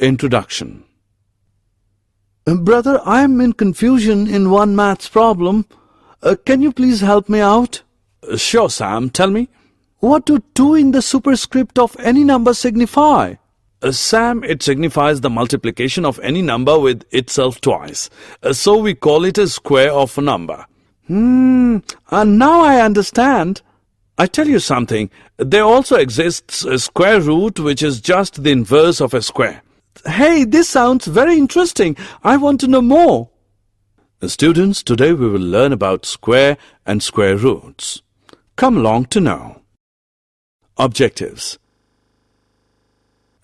Introduction. Brother, I am in confusion in one maths problem. Can you please help me out? Sure, Sam. Tell me. What do 2 in the superscript of any number signify? Sam, it signifies the multiplication of any number with itself twice. So we call it a square of a number. Now I understand. I tell you something. There also exists a square root, which is just the inverse of a square. Hey, this sounds very interesting. I want to know more. Students, today we will learn about square and square roots. Come along to know. Objectives.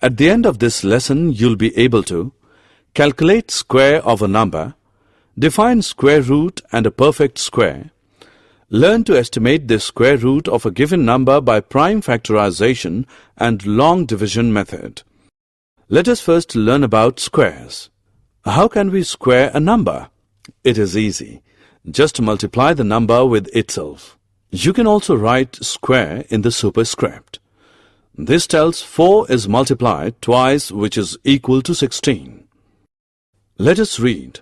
At the end of this lesson, you'll be able to calculate square of a number, define square root and a perfect square, learn to estimate the square root of a given number by prime factorization and long division method. Let us first learn about squares. How can we square a number? It is easy. Just multiply the number with itself. You can also write square in the superscript. This tells 4 is multiplied twice, which is equal to 16. Let us read.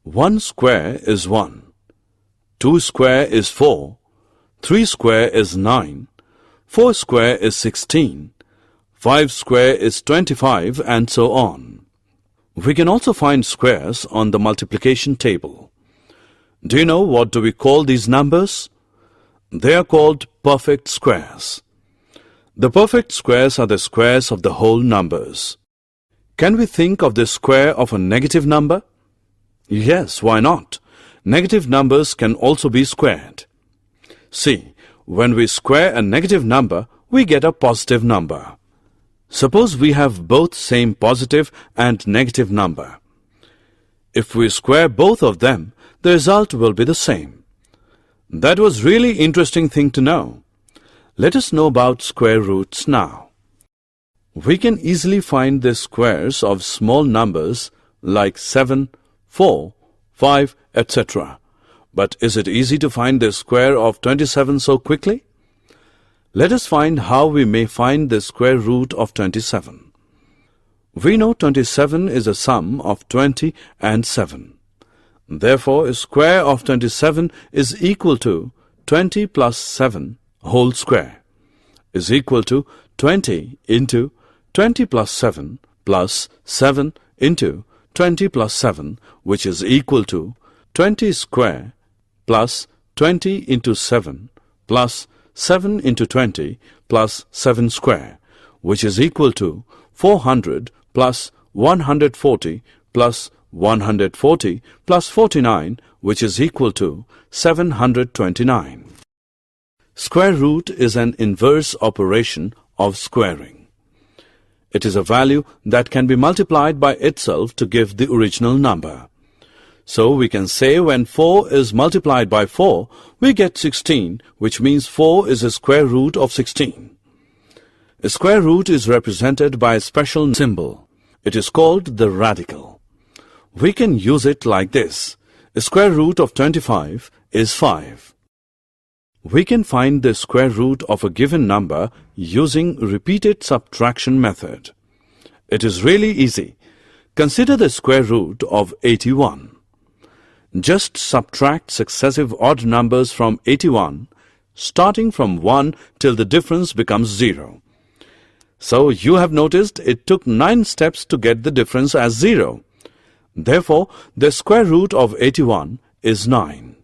1 square is 1. 2 square is 4. 3 square is 9. 4 square is 16. 5 square is 25, and so on. We can also find squares on the multiplication table. Do you know what do we call these numbers? They are called perfect squares. The perfect squares are the squares of the whole numbers. Can we think of the square of a negative number? Yes, why not? Negative numbers can also be squared. See, when we square a negative number, we get a positive number. Suppose we have both same positive and negative number. If we square both of them, the result will be the same. That was really interesting thing to know. Let us know about square roots now. We can easily find the squares of small numbers like 7, 4, 5, etc. But is it easy to find the square of 27 so quickly? Let us find how we may find the square root of 27. We know 27 is a sum of 20 and 7. Therefore, a square of 27 is equal to 20 plus 7 whole square is equal to 20 into 20 plus 7 plus 7 into 20 plus 7, which is equal to 20 square plus 20 into 7 plus 7 into 20 plus 7 square, which is equal to 400 plus 140 plus 140 plus 49, which is equal to 729. Square root is an inverse operation of squaring. It is a value that can be multiplied by itself to give the original number. So we can say when 4 is multiplied by 4, we get 16, which means 4 is a square root of 16. A square root is represented by a special symbol. It is called the radical. We can use it like this. A square root of 25 is 5. We can find the square root of a given number using repeated subtraction method. It is really easy. Consider the square root of 81. Just subtract successive odd numbers from 81, starting from 1 till the difference becomes 0. So you have noticed it took 9 steps to get the difference as 0. Therefore, the square root of 81 is 9.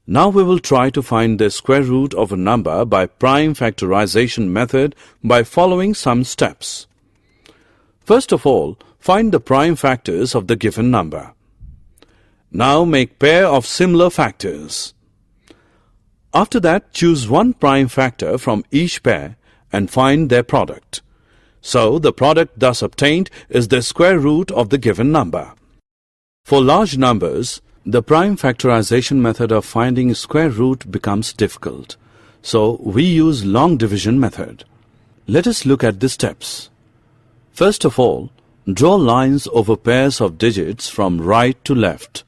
Now we will try to find the square root of a number by prime factorization method by following some steps. First of all, find the prime factors of the given number. Now make pair of similar factors. After that, choose one prime factor from each pair and find their product. So the product thus obtained is the square root of the given number. For large numbers, the prime factorization method of finding square root becomes difficult. So we use long division method. Let us look at the steps. First of all, draw lines over pairs of digits from right to left.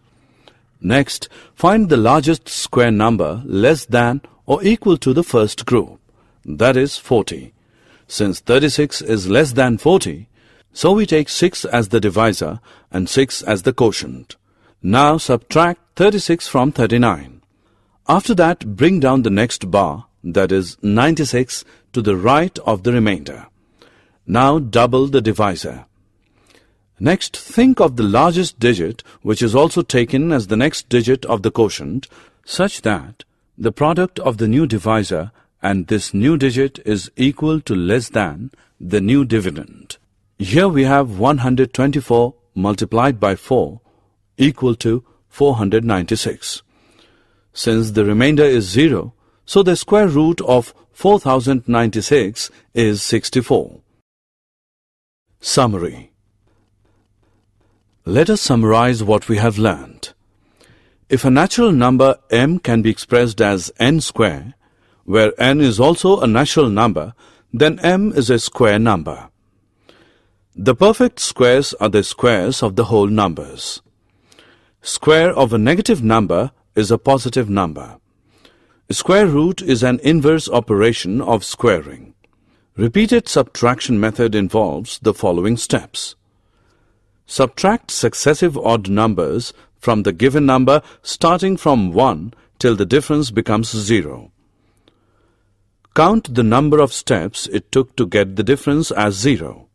Next, find the largest square number less than or equal to the first group, that is 40. Since 36 is less than 40, So we take 6 as the divisor and 6 as the quotient. Now subtract 36 from 39. After that, bring down the next bar, that is 96, to the right of the remainder. Now double the divisor. Next, think of the largest digit, which is also taken as the next digit of the quotient, such that the product of the new divisor and this new digit is equal to less than the new dividend. Here we have 124 multiplied by 4 equal to 496. Since the remainder is 0, so the square root of 4096 is 64. Summary. Let us summarize what we have learnt. If a natural number m can be expressed as n square, where n is also a natural number, then m is a square number. The perfect squares are the squares of the whole numbers. Square of a negative number is a positive number. Square root is an inverse operation of squaring. Repeated subtraction method involves the following steps. Subtract successive odd numbers from the given number starting from 1 till the difference becomes 0. Count the number of steps it took to get the difference as 0.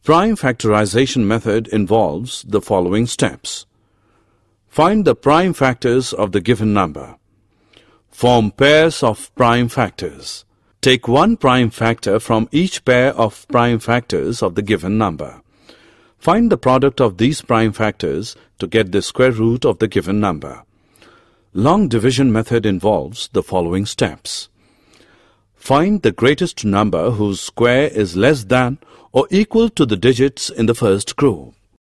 Prime factorization method involves the following steps. Find the prime factors of the given number. Form pairs of prime factors. Take one prime factor from each pair of prime factors of the given number. Find the product of these prime factors to get the square root of the given number. Long division method involves the following steps. Find the greatest number whose square is less than or equal to the digits in the first group.